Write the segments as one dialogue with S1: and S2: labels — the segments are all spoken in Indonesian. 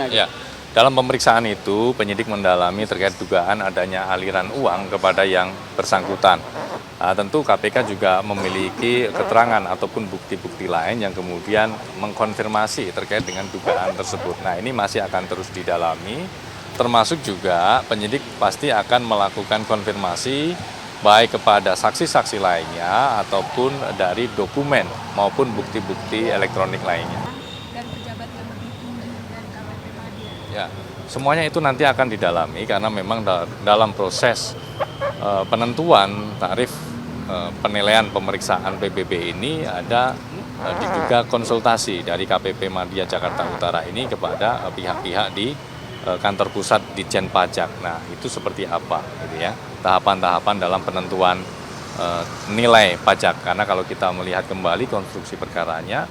S1: Ya, dalam pemeriksaan itu penyidik mendalami terkait dugaan adanya aliran uang kepada yang bersangkutan. Tentu KPK juga memiliki keterangan ataupun bukti-bukti lain yang kemudian mengkonfirmasi terkait dengan dugaan tersebut. Nah, ini masih akan terus didalami, termasuk juga penyidik pasti akan melakukan konfirmasi baik kepada saksi-saksi lainnya ataupun dari dokumen maupun bukti-bukti elektronik lainnya.
S2: Dan pejabat yang lebih tinggi dari KPP Madya.
S1: Ya, semuanya itu nanti akan didalami karena memang dalam proses penentuan tarif penilaian pemeriksaan PBB ini ada diduga konsultasi dari KPP Madya Jakarta Utara ini kepada pihak-pihak di kantor pusat Ditjen Pajak. Nah, itu seperti apa gitu ya, tahapan-tahapan dalam penentuan nilai pajak. Karena kalau kita melihat kembali konstruksi perkaranya,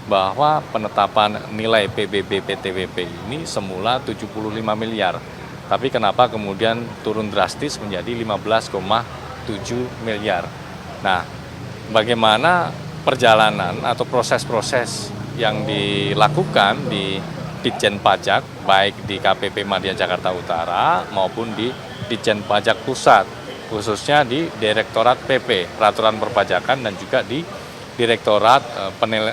S1: bahwa penetapan nilai PBB PTWP ini semula 75 miliar. Tapi kenapa kemudian turun drastis menjadi 15,7 miliar. Nah, bagaimana perjalanan atau proses-proses yang dilakukan di Ditjen Pajak, baik di KPP Madya Jakarta Utara maupun di Ditjen Pajak Pusat, khususnya di Direktorat PP, Peraturan Perpajakan, dan juga di Direktorat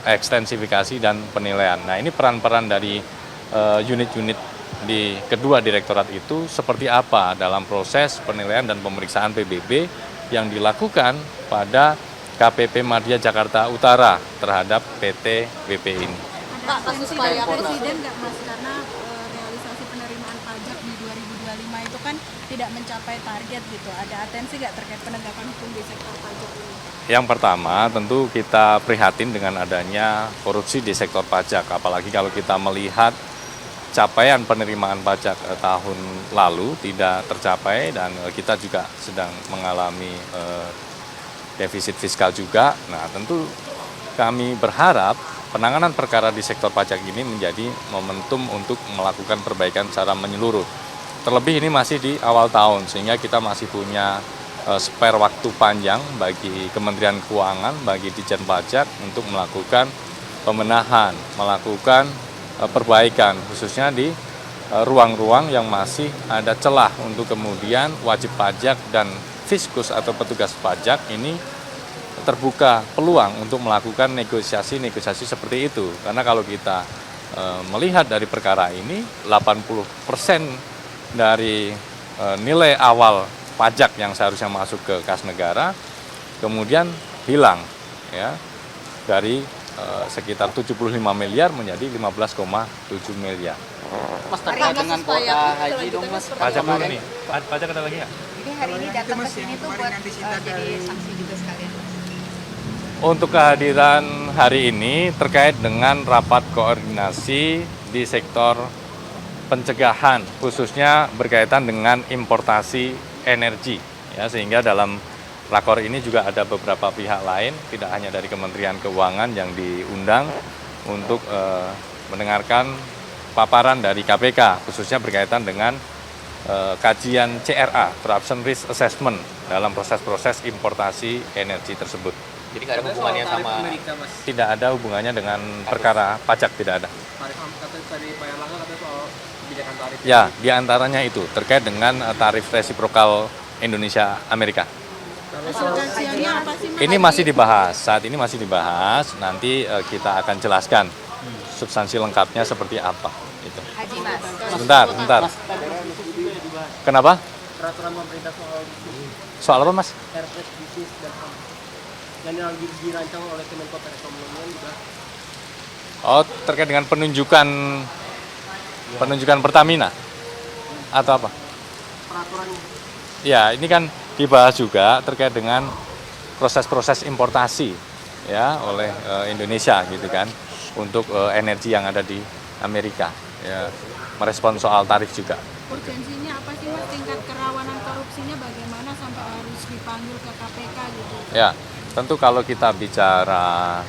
S1: Ekstensifikasi dan Penilaian. Nah, ini peran-peran dari unit-unit di kedua direktorat itu seperti apa dalam proses penilaian dan pemeriksaan PBB yang dilakukan pada KPP Madya Jakarta Utara terhadap PT WP ini.
S2: Pak, kasus Pak Presiden nggak Mas, karena realisasi penerimaan pajak di 2025 itu kan tidak mencapai target gitu. Ada atensi nggak terkait penegakan hukum di sektor pajak ini?
S1: Yang pertama, tentu kita prihatin dengan adanya korupsi di sektor pajak, apalagi kalau kita melihat capaian penerimaan pajak tahun lalu tidak tercapai dan kita juga sedang mengalami defisit fiskal juga. Nah, tentu kami berharap penanganan perkara di sektor pajak ini menjadi momentum untuk melakukan perbaikan secara menyeluruh. Terlebih ini masih di awal tahun, sehingga kita masih punya spare waktu panjang bagi Kementerian Keuangan, bagi Ditjen Pajak untuk melakukan pembenahan, melakukan perbaikan, khususnya di ruang-ruang yang masih ada celah untuk kemudian wajib pajak dan fiskus atau petugas pajak ini terbuka peluang untuk melakukan negosiasi-negosiasi seperti itu. Karena kalau kita melihat dari perkara ini, 80% dari nilai awal pajak yang seharusnya masuk ke kas negara kemudian hilang ya, dari sekitar 75 miliar menjadi 15,7 miliar.
S3: Mas, terkait dengan kuota haji dong Mas.
S1: Pajak dulu nih, pajak ada lagi ya?
S4: Jadi hari ini datang ke sini tuh buat jadi saksi juga sekalian.
S1: Untuk kehadiran hari ini terkait dengan rapat koordinasi di sektor pencegahan, khususnya berkaitan dengan importasi energi, ya, sehingga dalam rakor ini juga ada beberapa pihak lain, tidak hanya dari Kementerian Keuangan yang diundang untuk mendengarkan paparan dari KPK, khususnya berkaitan dengan kajian CRA, Corruption Risk Assessment, dalam proses-proses importasi energi tersebut.
S3: Jadi nggak ada hubungannya sama
S5: Amerika, Mas.
S1: Tidak ada hubungannya dengan perkara pajak, tidak ada.
S5: Tarif tadi Pak Erlangga katanya soal kebijakan tarif.
S1: Ya, diantaranya itu terkait dengan tarif resiprokal Indonesia Amerika.
S2: Hasil kajiannya apa sih, Mas?
S1: Ini masih dibahas, saat ini masih dibahas. Nanti kita akan jelaskan substansi lengkapnya seperti apa. Itu.
S4: Haji Mas.
S1: Sebentar. Kenapa?
S5: Peraturan pemerintah soal
S1: Soal apa, Mas?
S5: Perpres bisnis dan HAM yang dirancang oleh Kemenko Perekonomian juga.
S1: Oh, terkait dengan penunjukan Pertamina atau apa?
S5: Peraturannya.
S1: Ya, ini kan dibahas juga terkait dengan proses-proses importasi ya oleh Indonesia gitu kan untuk energi yang ada di Amerika. Ya, merespon soal tarif juga.
S2: Urgensinya apa sih, Mas? Tingkat kerawanan korupsinya bagaimana sampai harus dipanggil ke KPK gitu?
S1: Ya, tentu kalau kita bicara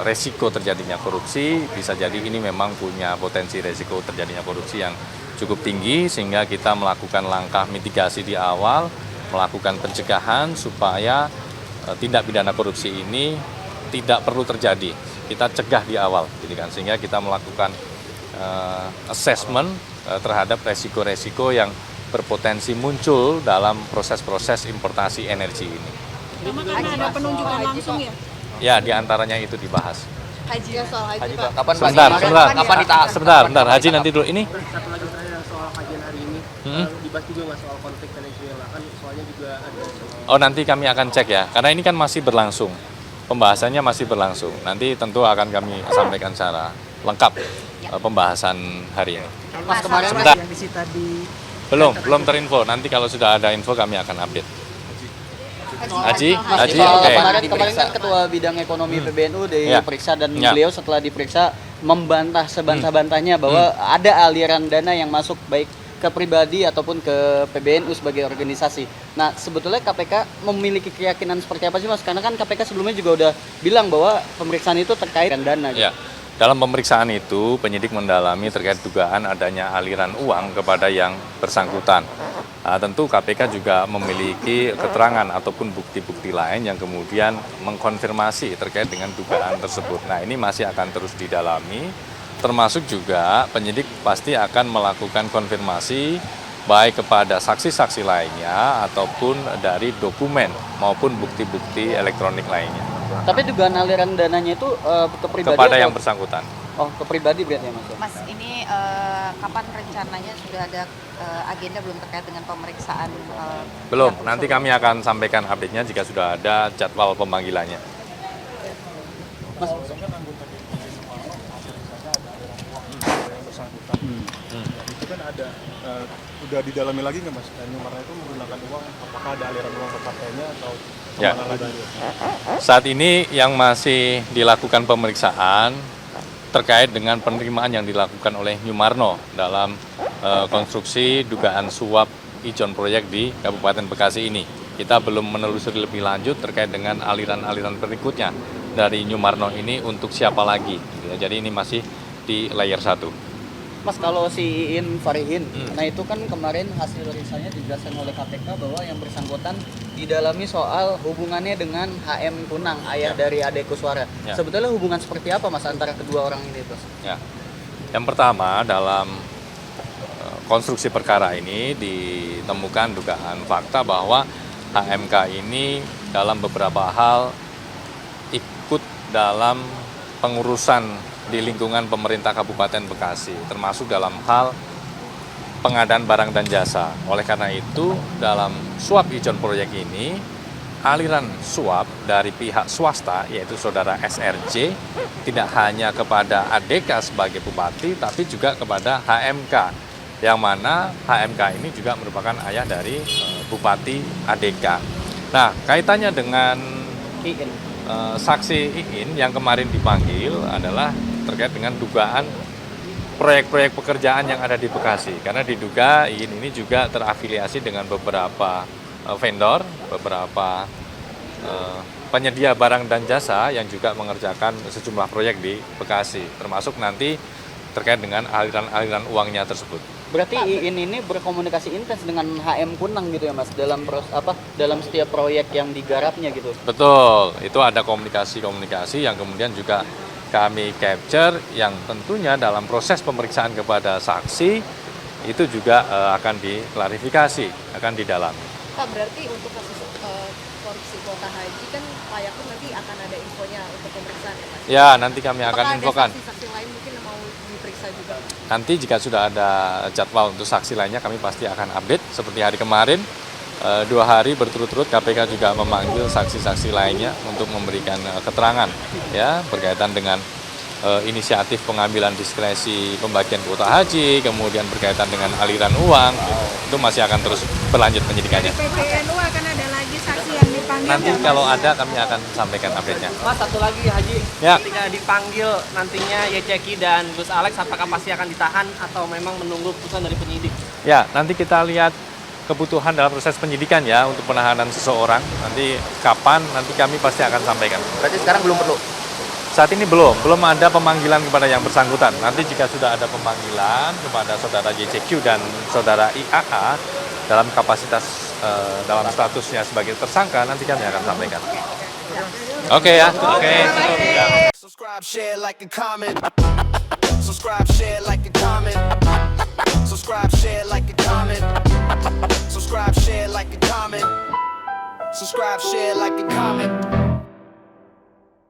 S1: resiko terjadinya korupsi, bisa jadi ini memang punya potensi resiko terjadinya korupsi yang cukup tinggi, sehingga kita melakukan langkah mitigasi di awal, melakukan pencegahan supaya tindak pidana korupsi ini tidak perlu terjadi. Kita cegah di awal, gitu kan, sehingga kita melakukan assessment terhadap resiko-resiko yang berpotensi muncul dalam proses-proses importasi energi ini.
S2: Pertama karena ada penunjukan langsung ya.
S1: Ya, diantaranya itu dibahas.
S2: Haji ya, soal haji,
S3: Haji
S2: Pak.
S3: Pak, kapan Pak?
S1: Sebentar, sebentar.
S3: Kapan ditahan?
S1: Sebentar, Haji nanti dulu. Ini
S5: Satu lagi terakhir yang soal kajian hari ini, dibahas juga nggak soal konflik Venezuela kan soalnya juga ada soal
S1: nanti kami akan cek ya, karena ini kan masih berlangsung. Pembahasannya masih berlangsung. Nanti tentu akan kami sampaikan secara lengkap pembahasan hari ini.
S3: Mas kemarin
S1: Sebentar.
S4: yang disita di
S1: Belum terinfo. Nanti kalau sudah ada info kami akan update. Haji,
S3: Mas,
S1: Haji,
S3: soal
S1: oke.
S3: kemarin kan Ketua Bidang Ekonomi PBNU diperiksa dan
S1: Ya.
S3: beliau setelah diperiksa membantah sebantah-bantahnya bahwa ada aliran dana yang masuk baik ke pribadi ataupun ke PBNU sebagai organisasi. Nah, sebetulnya KPK memiliki keyakinan seperti apa sih Mas? Karena kan KPK sebelumnya juga udah bilang bahwa pemeriksaan itu terkait dengan dana. Gitu.
S1: Ya, dalam pemeriksaan itu penyidik mendalami terkait dugaan adanya aliran uang kepada yang bersangkutan. Nah, tentu KPK juga memiliki keterangan ataupun bukti-bukti lain yang kemudian mengkonfirmasi terkait dengan dugaan tersebut. Nah, ini masih akan terus didalami, termasuk juga penyidik pasti akan melakukan konfirmasi baik kepada saksi-saksi lainnya ataupun dari dokumen maupun bukti-bukti elektronik lainnya
S3: Tapi dugaan aliran dananya itu ke pribadi
S1: kepada
S3: atau-
S1: yang bersangkutan.
S3: Oh, ke pribadi berarti ya Mas? Ya?
S6: Mas, ini kapan rencananya sudah ada agenda belum terkait dengan pemeriksaan?
S1: Belum,
S6: pihak
S1: nanti
S6: unsur?
S1: kami akan sampaikan update-nya jika sudah ada jadwal pemanggilannya.
S7: Itu kan ada udah didalami lagi nggak Mas? Numarnya itu menggunakan uang, apakah ada aliran uang ke partainya atau
S1: Ya.
S7: kemana lagi?
S1: Saat ini yang masih dilakukan pemeriksaan terkait dengan penerimaan yang dilakukan oleh Nyumarno dalam konstruksi dugaan suap ijon proyek di Kabupaten Bekasi ini. Kita belum menelusuri lebih lanjut terkait dengan aliran-aliran berikutnya dari Nyumarno ini untuk siapa lagi. Gitu ya. Jadi ini masih di layer 1.
S3: Mas, kalau si Iin Farihin, nah itu kan kemarin hasil rilisnya dijelaskan oleh KPK bahwa yang bersangkutan didalami soal hubungannya dengan HM Kunang, ayah dari Ade Kuswara.
S1: Ya.
S3: Sebetulnya hubungan seperti apa Mas antara kedua orang ini Mas?
S1: Ya. Yang pertama, dalam konstruksi perkara ini ditemukan dugaan fakta bahwa HMK ini dalam beberapa hal ikut dalam pengurusan di lingkungan pemerintah Kabupaten Bekasi, termasuk dalam hal pengadaan barang dan jasa. Oleh karena itu, dalam suap ijon proyek ini, aliran suap dari pihak swasta, yaitu saudara SRJ, tidak hanya kepada ADK sebagai bupati, tapi juga kepada HMK, yang mana HMK ini juga merupakan ayah dari Bupati ADK. Nah, kaitannya dengan
S3: Iin.
S1: saksi Iin yang kemarin dipanggil adalah terkait dengan dugaan proyek-proyek pekerjaan yang ada di Bekasi, karena diduga Iin ini juga terafiliasi dengan beberapa vendor, beberapa penyedia barang dan jasa yang juga mengerjakan sejumlah proyek di Bekasi, termasuk nanti terkait dengan aliran-aliran uangnya tersebut.
S3: Berarti Iin ini berkomunikasi intens dengan HM Kunang gitu ya Mas dalam dalam setiap proyek yang digarapnya gitu.
S1: Betul, itu ada komunikasi-komunikasi yang kemudian juga kami capture, yang tentunya dalam proses pemeriksaan kepada saksi itu juga akan diklarifikasi, akan didalami.
S2: Pak, berarti untuk kasus korupsi kuota haji kan Pak Yakub nanti akan ada infonya untuk pemeriksaan ya Mas?
S1: Ya, nanti kami akan
S2: Apakah
S1: infokan.
S2: ada saksi-saksi lain mungkin yang mau diperiksa juga?
S1: Nanti jika sudah ada jadwal untuk saksi lainnya, kami pasti akan update. Seperti hari kemarin, 2 hari berturut-turut KPK juga memanggil saksi-saksi lainnya untuk memberikan keterangan ya berkaitan dengan inisiatif pengambilan diskresi pembagian kuota haji, kemudian berkaitan dengan aliran uang, itu masih akan terus berlanjut penyidikannya.
S2: PBNU akan ada lagi saksi yang dipanggil.
S1: Nanti kalau ada kami akan sampaikan update-nya.
S5: Mas, satu lagi Haji,
S1: Ya.
S5: ketika dipanggil nantinya Yeceki dan Gus Alex, apakah pasti akan ditahan atau memang menunggu keputusan dari penyidik?
S1: Ya, nanti kita lihat kebutuhan dalam proses penyidikan ya untuk penahanan seseorang. Nanti kapan, nanti kami pasti akan sampaikan.
S3: Berarti sekarang belum perlu.
S1: Saat ini belum ada pemanggilan kepada yang bersangkutan. Nanti jika sudah ada pemanggilan kepada saudara JCQ dan saudara IAA dalam kapasitas dalam statusnya sebagai tersangka, nanti kami akan sampaikan. Oke ya, oke.
S8: Subscribe, share, like, and comment. Subscribe, share, like, and comment. Subscribe, share, like, and comment. Subscribe, share, like, and comment. Subscribe, share, like, and comment.